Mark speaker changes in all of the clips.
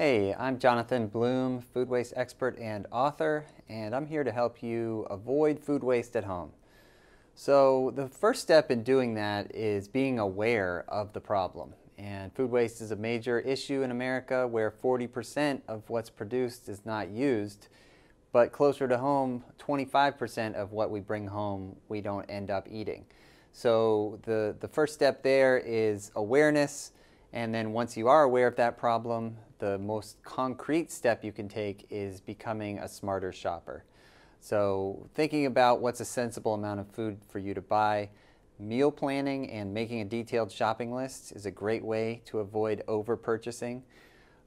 Speaker 1: Hey, I'm Jonathan Bloom, food waste expert and author, and I'm here to help you avoid food waste at home. So the first step in doing that is being aware of the problem. And food waste is a major issue in America where 40% of what's produced is not used, but closer to home, 25% of what we bring home we don't end up eating. So the first step there is awareness. And then once you are aware of that problem, the most concrete step you can take is becoming a smarter shopper. So thinking about what's a sensible amount of food for you to buy, meal planning and making a detailed shopping list is a great way to avoid over-purchasing.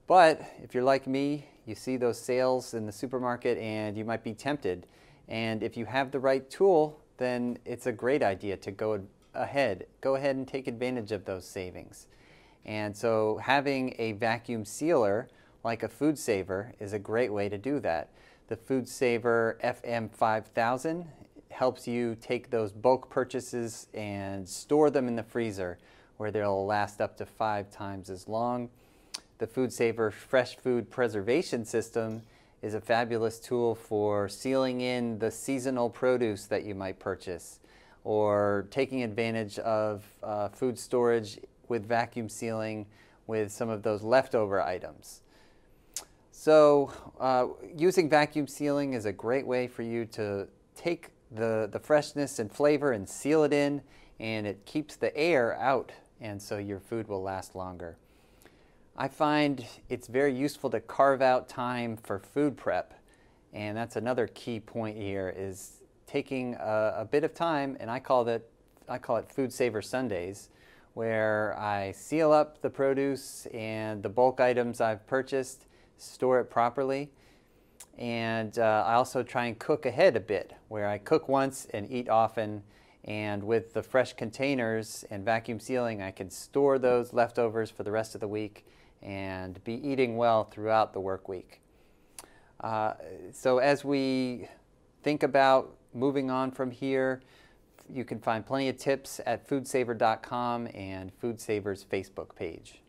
Speaker 1: But if you're like me, you see those sales in the supermarket and you might be tempted. And if you have the right tool, then it's a great idea to go ahead and take advantage of those savings. And so having a vacuum sealer like a Food-Saver is a great way to do that. The Food-Saver FM5000 helps you take those bulk purchases and store them in the freezer where they'll last up to 5 times as long. The Food-Saver Fresh Food Preservation System is a fabulous tool for sealing in the seasonal produce that you might purchase, or taking advantage of food storage with vacuum sealing with some of those leftover items. So using vacuum sealing is a great way for you to take the freshness and flavor and seal it in, and it keeps the air out, and so your food will last longer. I find it's very useful to carve out time for food prep, and that's another key point here, is taking a bit of time, and I call it Food-Saver Sundays, where I seal up the produce and the bulk items I've purchased, store it properly, and I also try and cook ahead a bit, where I cook once and eat often, and with the fresh containers and vacuum sealing, I can store those leftovers for the rest of the week and be eating well throughout the work week. So as we think about moving on from here, you can find plenty of tips at foodsaver.com and Food-Saver's Facebook page.